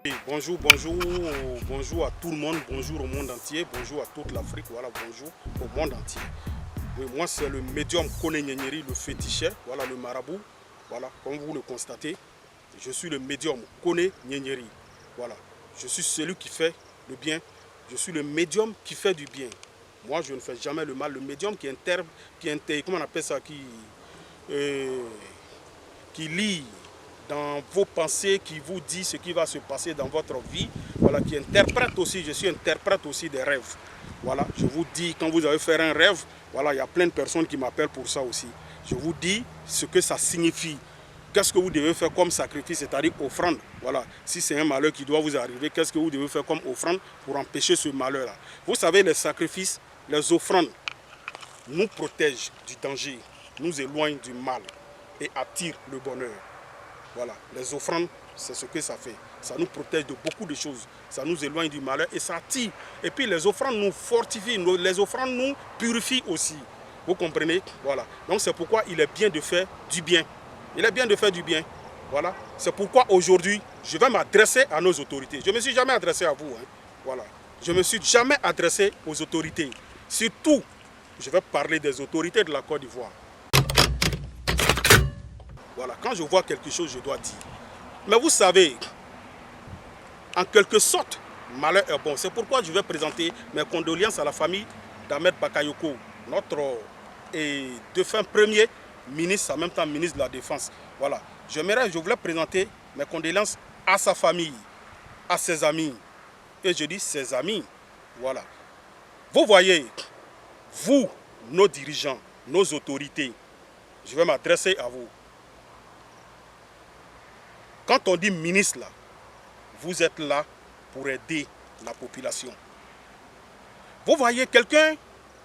Et bonjour, bonjour, bonjour à tout le monde, bonjour au monde entier, bonjour à toute l'Afrique, voilà, bonjour au monde entier. Oui, moi, c'est le médium Kone Nyenyeri, le féticheur, voilà, le marabout, voilà, comme vous le constatez, je suis le médium Kone Nyenyeri, voilà, je suis celui qui fait le bien, je suis le médium qui fait du bien. Moi, je ne fais jamais le mal, le médium comment on appelle ça, qui lit dans vos pensées, qui vous dit ce qui va se passer dans votre vie, voilà, qui interprète aussi, je suis interprète aussi des rêves. Voilà, je vous dis, quand vous allez faire un rêve, voilà, il y a plein de personnes qui m'appellent pour ça aussi. Je vous dis ce que ça signifie. Qu'est-ce que vous devez faire comme sacrifice, c'est-à-dire offrande. Voilà, si c'est un malheur qui doit vous arriver, qu'est-ce que vous devez faire comme offrande pour empêcher ce malheur-là. Vous savez, les sacrifices, les offrandes nous protègent du danger, nous éloignent du mal et attirent le bonheur. Voilà, les offrandes, c'est ce que ça fait. Ça nous protège de beaucoup de choses. Ça nous éloigne du malheur et ça attire. Et puis les offrandes nous fortifient, les offrandes nous purifient aussi. Vous comprenez? Voilà. Donc c'est pourquoi il est bien de faire du bien. Il est bien de faire du bien. Voilà. C'est pourquoi aujourd'hui, je vais m'adresser à nos autorités. Je ne me suis jamais adressé à vous. Hein. Voilà. Je ne me suis jamais adressé aux autorités. Surtout, je vais parler des autorités de la Côte d'Ivoire. Voilà, quand je vois quelque chose, je dois dire. Mais vous savez, en quelque sorte, malheur est bon. C'est pourquoi je vais présenter mes condoléances à la famille d'Ahmed Bakayoko, notre défunt premier ministre, en même temps ministre de la Défense. Voilà, je voulais présenter mes condoléances à sa famille, à ses amis. Et je dis ses amis. Voilà. Vous voyez, vous, nos dirigeants, nos autorités, je vais m'adresser à vous. Quand on dit ministre, là, vous êtes là pour aider la population. Vous voyez quelqu'un,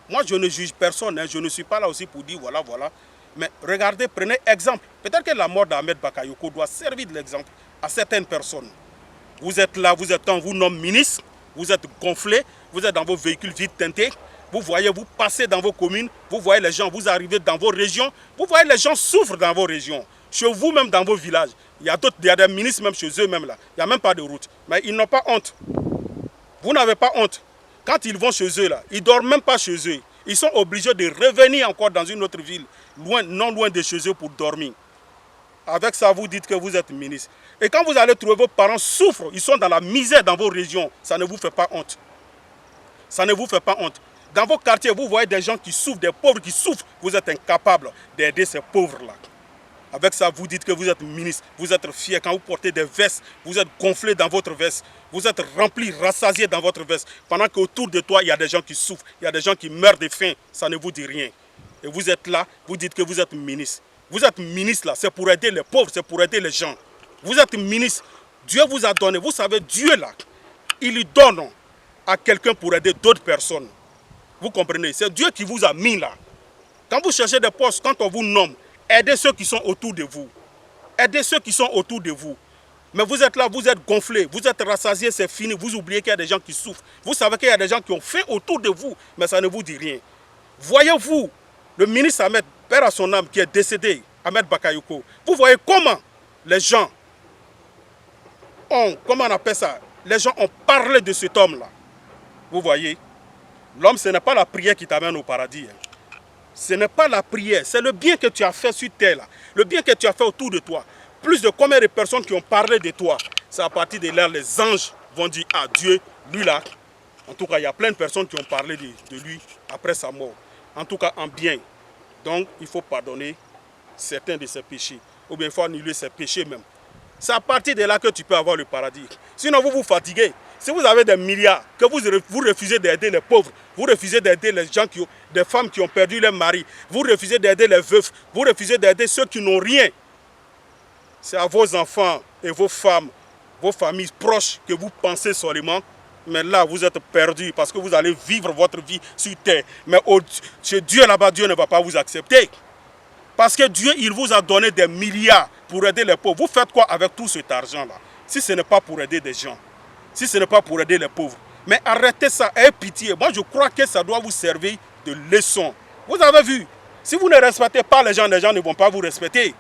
moi je ne juge personne, hein, je ne suis pas là aussi pour dire voilà, voilà. Mais regardez, prenez exemple. Peut-être que la mort d'Ahmed Bakayoko doit servir de l'exemple à certaines personnes. Vous êtes là, vous nomme ministre, vous êtes gonflé, vous êtes dans vos véhicules vides teintés. Vous voyez, vous passez dans vos communes, vous voyez les gens, vous arrivez dans vos régions, vous voyez les gens souffrent dans vos régions. Chez vous même dans vos villages, il y a des ministres même chez eux même là, il n'y a même pas de route. Mais ils n'ont pas honte. Vous n'avez pas honte. Quand ils vont chez eux là, ils ne dorment même pas chez eux. Ils sont obligés de revenir encore dans une autre ville, non loin de chez eux pour dormir. Avec ça, vous dites que vous êtes ministre. Et quand vous allez trouver vos parents souffrent, ils sont dans la misère dans vos régions, ça ne vous fait pas honte. Ça ne vous fait pas honte. Dans vos quartiers, vous voyez des gens qui souffrent, des pauvres qui souffrent. Vous êtes incapable d'aider ces pauvres-là. Avec ça, vous dites que vous êtes ministre, vous êtes fier quand vous portez des vestes, vous êtes gonflé dans votre veste, vous êtes rempli, rassasié dans votre veste, pendant qu'autour de toi, il y a des gens qui souffrent, il y a des gens qui meurent de faim, ça ne vous dit rien. Et vous êtes là, vous dites que vous êtes ministre. Vous êtes ministre là, c'est pour aider les pauvres, c'est pour aider les gens. Vous êtes ministre, Dieu vous a donné, vous savez, Dieu là, il lui donne à quelqu'un pour aider d'autres personnes. Vous comprenez? C'est Dieu qui vous a mis là. Quand vous cherchez des postes, quand on vous nomme, aidez ceux qui sont autour de vous. Aidez ceux qui sont autour de vous. Mais vous êtes là, vous êtes gonflé, vous êtes rassasié, c'est fini. Vous oubliez qu'il y a des gens qui souffrent. Vous savez qu'il y a des gens qui ont faim autour de vous, mais ça ne vous dit rien. Voyez-vous, le ministre Ahmed, père à son âme, qui est décédé, Ahmed Bakayoko, vous voyez comment les gens ont, comment on appelle ça, les gens ont parlé de cet homme-là. Vous voyez, l'homme, ce n'est pas la prière qui t'amène au paradis. Hein. Ce n'est pas la prière, c'est le bien que tu as fait sur terre, là. Le bien que tu as fait autour de toi. Plus de combien de personnes qui ont parlé de toi. C'est à partir de là, les anges vont dire à Dieu, lui là. En tout cas, il y a plein de personnes qui ont parlé de lui après sa mort. En tout cas, en bien. Donc, il faut pardonner certains de ses péchés. Ou bien il faut annuler ses péchés même. C'est à partir de là que tu peux avoir le paradis. Sinon, vous vous fatiguez. Si vous avez des milliards, que vous refusez d'aider les pauvres, vous refusez d'aider les gens des femmes qui ont perdu leur mari, vous refusez d'aider les veufs, vous refusez d'aider ceux qui n'ont rien. C'est à vos enfants et vos femmes, vos familles proches que vous pensez seulement. Mais là, vous êtes perdus parce que vous allez vivre votre vie sur terre. Mais chez Dieu là-bas, Dieu ne va pas vous accepter. Parce que Dieu, il vous a donné des milliards pour aider les pauvres. Vous faites quoi avec tout cet argent-là? Si ce n'est pas pour aider des gens, si ce n'est pas pour aider les pauvres. Mais arrêtez ça, ayez pitié. Moi, je crois que ça doit vous servir de leçon. Vous avez vu, si vous ne respectez pas les gens ne vont pas vous respecter.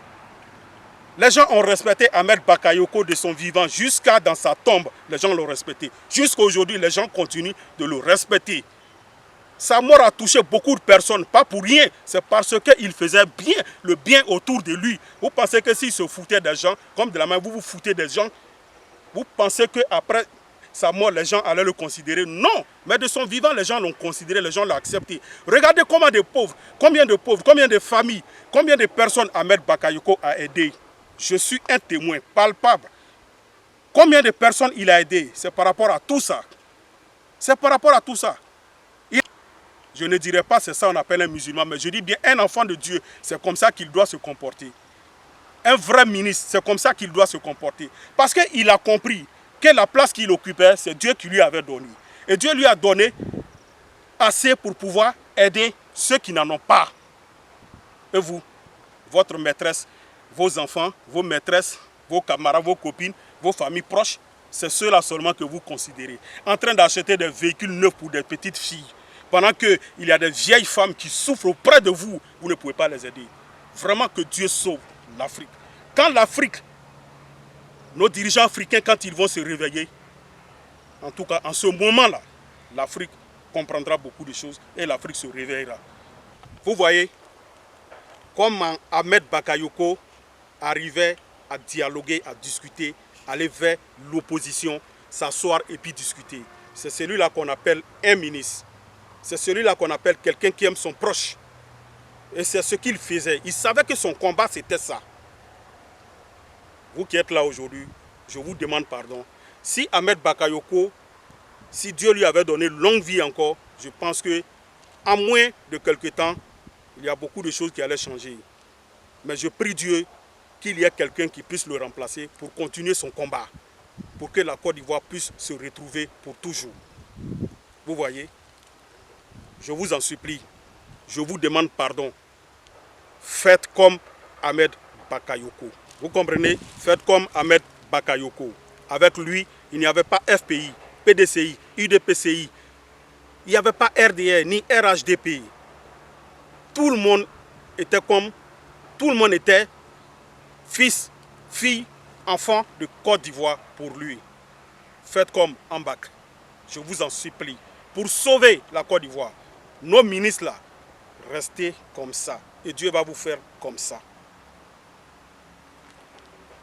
Les gens ont respecté Ahmed Bakayoko de son vivant jusqu'à dans sa tombe. Les gens l'ont respecté. Jusqu'à aujourd'hui, les gens continuent de le respecter. Sa mort a touché beaucoup de personnes, pas pour rien. C'est parce qu'il faisait bien, le bien autour de lui. Vous pensez que s'il se foutait des gens, comme de la main, vous vous foutez des gens, vous pensez qu'après sa mort, les gens allaient le considérer? Non, mais de son vivant, les gens l'ont considéré, les gens l'ont accepté. Regardez combien de pauvres, combien de familles, combien de personnes Ahmed Bakayoko a aidé. Je suis un témoin palpable. Combien de personnes il a aidé? C'est par rapport à tout ça. C'est par rapport à tout ça. Je ne dirais pas c'est ça on appelle un musulman, mais je dis bien un enfant de Dieu, c'est comme ça qu'il doit se comporter. Un vrai ministre, c'est comme ça qu'il doit se comporter. Parce qu'il a compris que la place qu'il occupait, c'est Dieu qui lui avait donné. Et Dieu lui a donné assez pour pouvoir aider ceux qui n'en ont pas. Et vous, votre maîtresse, vos enfants, vos maîtresses, vos camarades, vos copines, vos familles proches, c'est ceux-là seulement que vous considérez. En train d'acheter des véhicules neufs pour des petites filles. Pendant qu'il y a des vieilles femmes qui souffrent auprès de vous, vous ne pouvez pas les aider. Vraiment que Dieu sauve l'Afrique. Quand l'Afrique, nos dirigeants africains, quand ils vont se réveiller, en tout cas en ce moment-là, l'Afrique comprendra beaucoup de choses et l'Afrique se réveillera. Vous voyez comment Ahmed Bakayoko arrivait à dialoguer, à discuter, aller vers l'opposition, s'asseoir et puis discuter. C'est celui-là qu'on appelle un ministre. C'est celui-là qu'on appelle quelqu'un qui aime son proche. Et c'est ce qu'il faisait. Il savait que son combat, c'était ça. Vous qui êtes là aujourd'hui, je vous demande pardon. Si Ahmed Bakayoko, si Dieu lui avait donné longue vie encore, je pense que en moins de quelques temps, il y a beaucoup de choses qui allaient changer. Mais je prie Dieu qu'il y ait quelqu'un qui puisse le remplacer pour continuer son combat. Pour que la Côte d'Ivoire puisse se retrouver pour toujours. Vous voyez? Je vous en supplie, je vous demande pardon. Faites comme Ahmed Bakayoko. Vous comprenez? Faites comme Ahmed Bakayoko. Avec lui, il n'y avait pas FPI, PDCI, UDPCI. Il n'y avait pas RDR ni RHDP. Tout le monde était comme, tout le monde était fils, fille, enfant de Côte d'Ivoire pour lui. Faites comme Ambak. Je vous en supplie. Pour sauver la Côte d'Ivoire, nos ministres là, restez comme ça. Et Dieu va vous faire comme ça.